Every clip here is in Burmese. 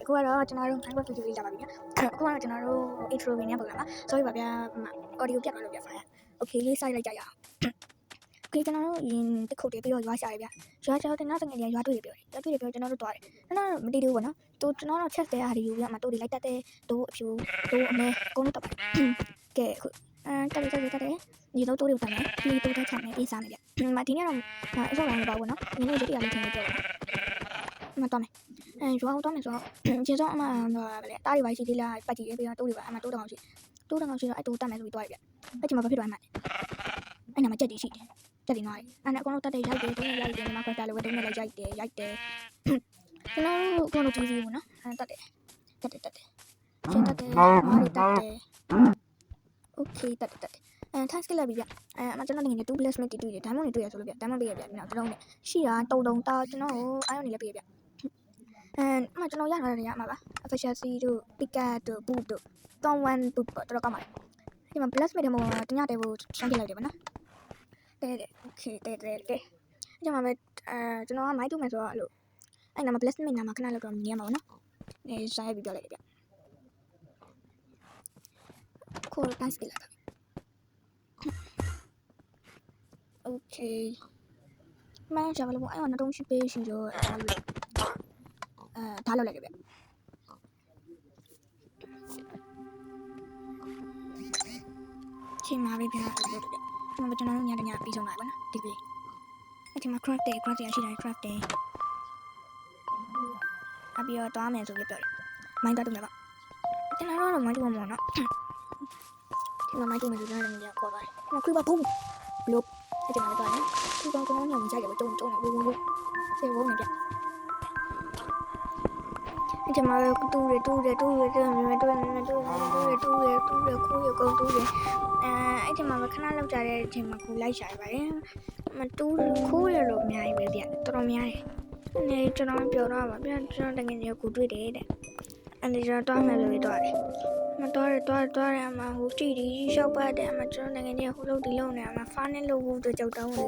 အခုကတော့ကျွန်တော်တို့ Minecraft video လေးလာပါပြီအခုကတော့ကျွန်တော်တို့ intro ဝင်နေပုံလာပါ sorry ပါဗျာ audio ပြတ်သွားလို့ဗျာ file okay လေးစိုက်လိုက်ကြရအောင် okay ကျွန်တော်တို့ရင်တစ်ခုတည်းပြီးတော့ရွာရှာရဗျာရွာရှာတော့တင်နောက်တငယ်လေးရွာတွေ့ရပြောကျွန်တော်တို့တွားတယ်ကျွန်တော်မတည်သေးဘူးပေါ့နော်သူကျွန်တော်တို့ check တဲ့အားတွေယူပြီးမှတို့တွေလိုက်တက်တဲ့တို့အဖြူတို့အမဲအကုန်လုံးတက်ပါတယ်ကဲအခုတက်တယ်ဒီတော့တို့တွေတက်မယ်ပြီးတို့တက်ချမယ်ပြီးစားမယ်ဗျမဒီနေ့တော့အစောပိုင်းမပေါ့ဘူးနော်ဒီနေ့ရုပ်တရားလေးထင်လို့ပြောတယ်မတော်မယ်ရွာအောင်တော့မယ်ဆိုတော့ကျေစောအမဗလဲတားတွေပါရှိသေးလားပတ်ကြည့်ပြီးတော့တိုးတွေပါအမတိုးတောင်ရှိတော့အဲ့တိုးတက်မယ်ဆိုပြီးတွားရဗျအဲ့ချိန်မှာဘာဖြစ်သွားမှအဲ့နာမှာကြက်တီရှိတယ်ကြက်တီနော်အဲ့အကုန်လုံးတက်တယ်ရိုက်တယ်တုံးရိုက်တယ်ဒီမှာခွက်တာလို့ပဲတုံးနဲ့လည်းရိုက်တယ်ကျွန်တော်တို့TV ဘူးနော်တက်တယ်ရှင်းတက်တယ်မားတွေတက်တယ် okay တက်task လိုက်ပြီဗျအမကျွန်တော်ငယ်ငယ်2 plus နဲ့တွေ့တယ် diamond တွေတွေ့ရဆိုလို့ဗျ diamond ပေးရဗျကျွန်တော်နဲ့ရှိတာတုံတာကျွန်တော်အားရုံနေလည်းပေးရဗျအမကျွန်တော်ရထားတယ်ရမှာပါ efficiency တို့ picket တို့ boot တို့ 1 boot ပေါ့တော်တော်ကောင်းပါတယ်ဒီမှာ plus မဲ့တယ်မို့တညတဲ့ကိုရှင်းပြလိုက်တယ်ဗျနော်တဲ့ okay တဲ့အဲ့မှာပဲကျွန်တော်ကမိုက်တူမယ်ဆိုတော့အဲ့လိုအဲ့နာမှာ plus မဲ့နာမှာခဏလောက်တော့မြင်ရမှာပေါ့နော်စားရပြီးပြောလိုက်တယ်ဗျခေါ် task လိုက်ပါokay မင်းရှာလို့အဲ့မှာတော့ရှိပေးရှိတော့ဒါလောက်လိုက်ကြဗျချိန်မှာပဲဗျာလို့တို့ဗျကျွန်တော်တို့ညပြီးဆုံးလာပါနော်ဒီကလေးအဲ့ဒီမှာ craft ရရှိတယ် craft တယ်အပြီးတော့တွားမယ်ဆိုပြီးပြောတယ်မိုင်းတွားတူမယ်ပေါ့ကျွန်တော်တို့မိုင်းတူမှာနော်ဒီမှာမိုင်းတူမယ်ဆိုတော့လည်းညခေါ်သွားတယ်ဒီမှာ creeper ဘုံဘလို့အဲ့ဒီမှာတော့နော်ဒီကောင်ကျွန်တော်ညဝင်ကြရတယ်တုံးနေဝုန်းဆေးဝုန်းနေဗျအဲ့ဒီမှာတူးရခိုးရကုန်တူးရအဲ့ဒီမှာခဏလောက်ကြတဲ့အချိန်မှာကိုလိုက်ရှာရပါတယ်မတူးခိုးရလို့အများကြီးပဲဗျတော်တော်များတယ်အနေကျွန်တော်ပြောတော့ပါဗျကျွန်တော်တကယ်ကြီးကိုတွေ့တယ်တဲ့အနေကျွန်တော်တွားမယ်လို့ပြောတယ်မတွားတယ်အမဟိုကြည့်ဒီရှောက်ပါတယ်အမကျွန်တော်တကယ်ကြီးဟိုလုံးဒီလုံးနဲ့အမဖားနဲ့လို့ဘူးတော့ကြောက်တောင်းနေ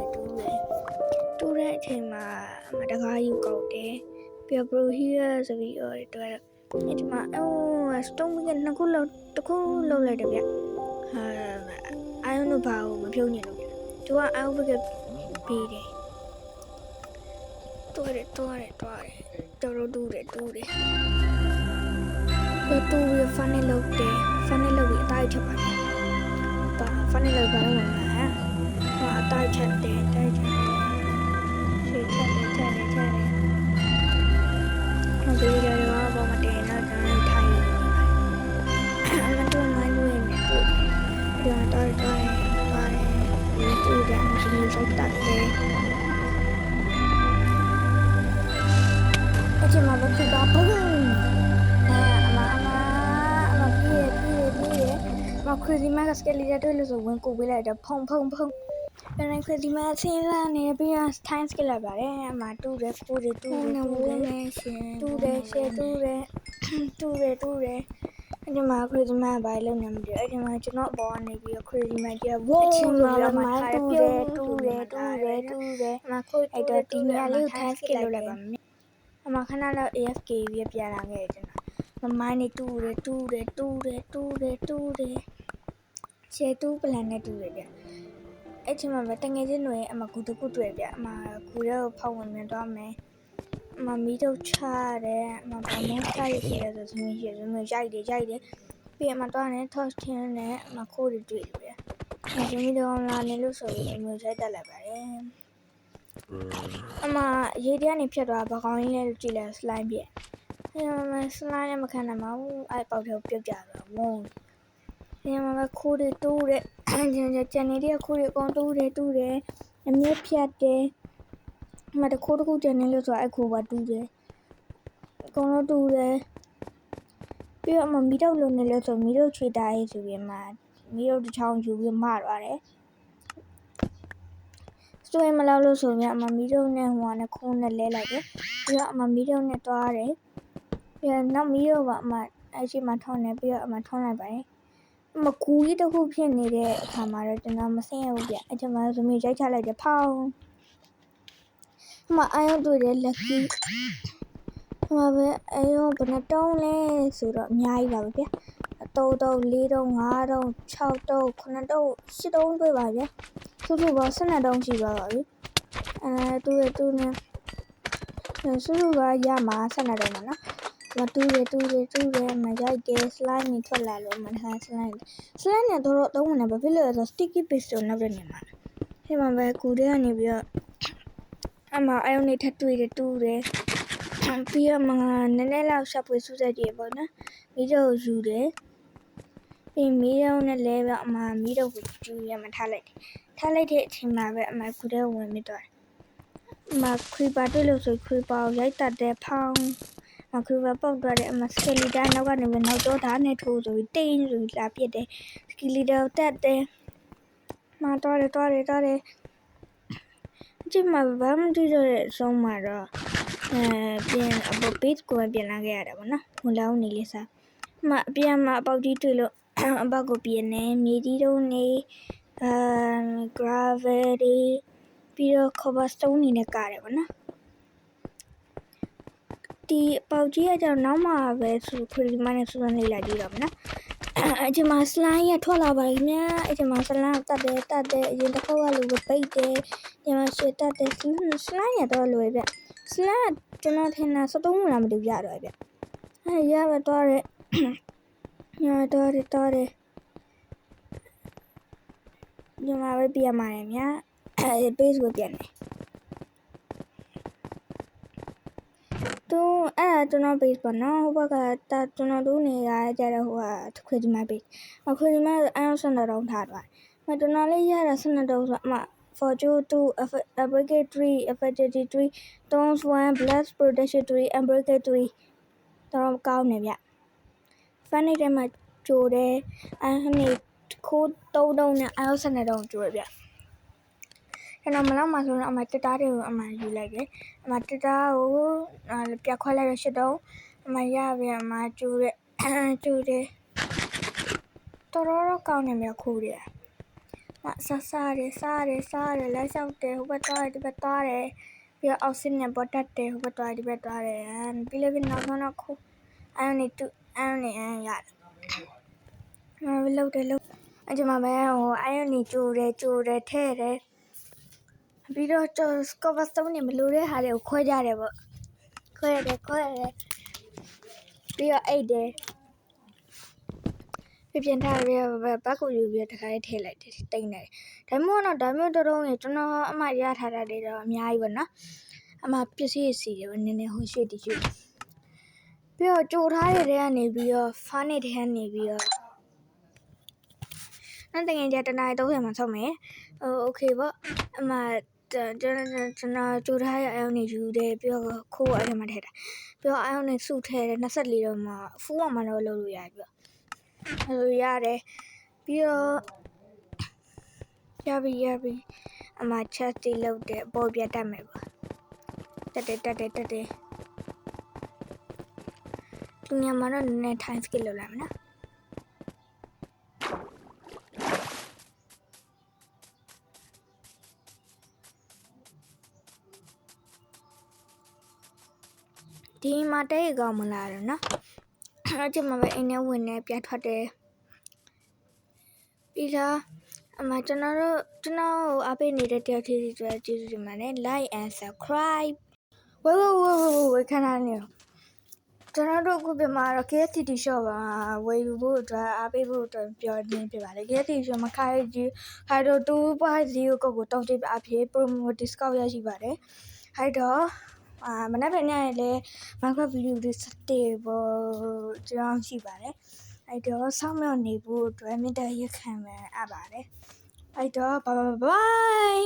တူးတဲ့အချိန်မှာအမတကားယူကောက်တယ်ပြဘရိုဟီယာဆိုပြီးတော့အဲ့ဒီမှာစတုံးကနှစ်ခုလောက်တစ်ခုလောက်လိုက်တယ်ဗျအာယုံတို့ဘာကိုမပြုံးညင်လို့သူကအာယုံဘက်ကပေးတယ်တော်တယ်တူးတယ်တူးရဖာနေလောက်တယ်ဖာနေလောက်ပြီးအတိုင်းချက်ပါတယ်ဖာနေလောက်ဘာလို့လဲအတိုင်းချက်တယ်ရှေ့ချက်တယ်ဒီရရောဘာမတင်တော့ကျွန်တော်ထိုင်နေပါတယ်အဲ့တော့မိုင်းလို့နေတယ်တော့တူတယ်အမရှိဘူးစိုက်တတ်တယ်အဲ့ဒီမှာဘာဖြစ်တော့ဘုံမခရီးမကစကလီရတွေ့လို့ဆိုဝင်ကိုပေးလိုက်တော့ဖုံပြန်ခရီးမဆင်းလာနေပြီးတော့ time skill လာပါတယ်အမတူတယ်ဖိုးတယ်တူတယ်ရှယ်တူတယ်အဲ့ဒီမှာခရီးမဘာလို့နေမလဲအဲ့ဒီမှာကျွန်တော်အပေါ်ကနေပြီးတော့ခရီးမကြီးဝိုးဆိုတော့မှတူတယ်အမခုအဲ့တော့ဒီနေရာလေးကို time skill လုပ်လိုက်ပါမယ်အမခဏလောက် AFK ပြီးပြန်လာခဲ့တယ်ကျွန်တော်မိုင်းနေတူတယ်ရှယ်တူပလန်နဲ့တူတယ်ဗျအဲ့ချိန်မှာပဲတငယ်ချင်းတွေအမကူတခုတွေ့ဗျအမကူတော့ဖောက်ဝင်နေတော့မယ်အမမီးတော့ချတယ်အမဘာမှချရစီလဲဆိုသမီးရိုက်တယ်ပြီးအမတော့နဲ့ touch ထင်းနဲ့အမခိုးတွေတွေ့တယ်ဗျသမီးတော့လာနေလို့ဆိုပြီးအမျိုးဆိုင်တက်လိုက်ပါတယ်အမရေတန်းနေဖြတ်သွားဘာကောင်းလေးလဲကြည့်လဲ slime ပြအဲ့မှာ slime နဲ့မခံနိုင်ပါဘူးအဲ့ပေါက်ထဲပြုတ်ကြတော့ဝုန်းဒီမှာခိုးတွေတိုးတယ်ကျန်နေတဲ့ခိုးတွေအကုန်တိုးတယ်အမြဲဖြတ်တယ်ဒီမှာတခိုးတစ်ခုကျန်နေလို့ဆိုတော့အခိုးပါတူးတယ်အကုန်လုံးတူးတယ်ပြီးတော့မီးတော့လုံးနေလို့ဆိုမီးတော့ချွေတာရေးဆိုပြီးမှမီးတော့တစ်ချောင်းယူပြီးမသွားတယ်စွဲမလောက်လို့ဆိုမြမီးတော့နဲ့ဟိုနဲ့ခုံးနဲ့လဲလိုက်တယ်ပြီးတော့မီးတော့နဲ့တွားတယ်ပြီးတော့နောက်မီးတော့ကအမအဲ့ရှိမှထောင်းနေပြီးတော့အမထောင်းလိုက်ပါတယ်မကူကြီးတစ်ခုဖြစ်နေတဲ့အခါမှာတော့ကျွန်တော်မဆင်းရဘူးဗျအဲ့ချိန်မှာသမီးရိုက်ချလိုက်တယ်ဖောင်းအမအာရုံတွေ့တယ် lucky မှာပဲအဲရောဘယ်နှတုံးလဲဆိုတော့အများကြီးပါပဲဗျာ3တုံး4တုံး5တုံး6တုံး9တုံး10တုံးတွေ့ပါဗျာစုစုပေါင်း12တုံးရှိသွားပါပြီသူနဲ့စုစုကရမှာ12တုံးပါနော်တူတယ်မရိုက်တယ် slime တွေထွက်လာလို့မထား slime နဲ့တော့သုံးဝင်တယ်ဘာဖြစ်လို့လဲဆို sticky paste ကိုနောက်တဲ့နေမှာဒီမှာပဲကူတဲ့ကနေပြီးတော့အမအယုံနေထပ်တွေ့တယ်တူတယ်ပြီးတော့မှနည်းနည်းလောက်ရှာဖွေစူးစက်ကြည့်ပေါ့နော်မီးတော့ယူတယ်ပြီးမီးတော့နဲ့လဲပြီးအမမီးတော့ကိုကျူရမှထားလိုက်တဲ့အချိန်မှာပဲအမကူတဲ့ဝင်ပြီးတော့အမခရီပါတွေ့လို့ဆိုခရီပါကိုရိုက်တတ်တဲ့ဖောင်းခရီပါပေါက်သွားတဲ့အမစကလီတာနောက်ကနေပဲနောက်တော့ဓာတ်နဲ့ထိုးဆိုပြီးတိန်းဆိုလာပြစ်တယ်စကလီတာတက်တယ်မတော်တယ်ဒီမှာဘာမှမသိတော့တဲ့အဆုံးမှာတော့ပြန်အပေါ် page ကိုပြန်လာခဲ့ရတာပေါ့နော်ဟိုလောင်းနေလေးစားအပြန်မှာအပေါက်ကြီးတွေ့လို့အပေါက်ကိုပြင်နေမြေကြီးတုံးနေgravity ပြီးတော့ cobblestone နေနဲ့ကားတယ်ပေါ့နော်ဒီအပေါက်ကြီးကကြောင့်နောက်မှာပဲခရီးမနဲ့စူးစမ်းလေ့လာကြည့်တော့မယ်နော်အချိန်မှာ slime ရထွက်လာပါခင်ဗျာအချိန်မှာ slime တတ်တယ်အရင်တစ်ခေါက်ကလိုပဲပိတ်တယ်ဒီမှာရှေ့တတ်တယ် slime ရတော့လွယ်ဗျ slime ကျွန်တော်ထင်တာ73ဝင်လာမတူရတော့ဗျရပဲတော့တယ်ဒီမှာပဲပြန်มาတယ်ဗျာbase ကိုပြန်တယ်ကျွန်တော် base ပေါ့နော်ဟိုဘက်ကကျွန်တော်တို့နေရကြတော့ဟိုကခွေဒီမှာ base ခွေဒီမှာအအောင်စံတော်ထားသွားကျွန်တော်လေးရတာ12တုံးဆိုအမ fortune 2 abrogate 3 effectivity 3 stones 1 blast protection 3 unbreakable 3တော့ကောင်းနေဗျ funny ထဲမှာကြိုတယ်အနေခိုး3တုံးနဲ့အအောင်12တုံးကြိုရဗျကျွန်တော်မလောက်မှဆိုတော့အမတက်တားတွေကိုအမယူလိုက်တယ်အမတက်တားကိုပြတ်ခွဲလိုက်ရ8တုံးအမရပြီအမကျိုးတယ်တော်ကောင်းနေမြခိုးတယ်စားတယ်လိုက်လျှောက်တယ်ဟိုဘက်သွားတယ်ဒီဘက်သွားတယ်ပြီးတော့အောက်ဆင်းနဲ့ပေါ်တက်တယ်ဟိုဘက်သွားတယ်ဒီဘက်သွားတယ်ပြီးလည်းနောက်ဆုံးခိုးအဲ့နေရတယ်လောက်တယ်အဲ့ဒီမှာပဲဟိုအဲ့နေကြိုတယ်ထဲတယ်ပြီးတော့cobblestone နေမလို့တဲ့ဟာတွေကိုခွဲကြတယ်ပေါ့ခွဲရတယ်ပြီးတော့အိတ်တယ်ပြင်ထားရဘက်ကိုယူပြီးတခါလေးထည့်လိုက်တယ်တိတ်နေတယ်ဒါမျိုးတော်တော်ကြီးကျွန်တော်အမရထားတာတွေတော့အများကြီးပေါ့နော်အမပစ္စည်းစီတယ်နည်းနည်းဟိုရွှေ့ပြီးတော့ကြိုထားတဲ့ထဲကနေပြီးတော့ဖားနေထဲကနေပြီးတော့နောက်တကယ်ကြတနား30မှာဆုံးမယ်โอเคပေါ့အမကျွန်တော်ကြိုထားရအောင်နေယူတယ်ပြီးတော့ခိုးအဲ့ထဲမှာထည့်တာပြီးတော့အောင်နေစုထဲတယ်24တော့မှဖူးမှတော့လုပ်လို့ရပြီရတယ်ပြီးတော့ရပြီအမချက်တီလုပ်တယ်အပေါ်ပြတ်တတ်မယ်ပေါ့တက်တယ်ဒီညမှာတော့နည်းနည်း time skill လုပ်လိုက်မယ်နော်ဒီမှာတဲရကောင်းမလားတော့နော်အဲ့ဒီမှာပဲအိမ်ထဲဝင်နေပြတ်ထွက်တယ်ပြီးတော့အမကျွန်တော်အားပေးနေတဲ့တယောက်ချင်းစီတွေကျေးဇူးတင်ပါတယ် like and subscribe ဝေးခဏနေကျွန်တော်တို့အခုပြမှာတော့ KFC shop ပါဝယ်ယူဖို့အတွက်အားပေးဖို့အတွက်ပြောနေပြပါတယ် KFC shop မှာခိုင်တော့2.0ကိုတောင်းတိအဖြစ် promo discount ရရှိပါတယ်ဟိုက်တော့မနက်ဖြန်ညရင်လည်း Minecraft video တွေစတဲ့ပေါ်ကျွန်တော်ရှိပါတယ်အဲ့တော့ဆောင်းမြောက်နေဖို့အတွက်မြင့်တက်ရခံမယ်အပ်ပါတယ်အဲ့တော့ bye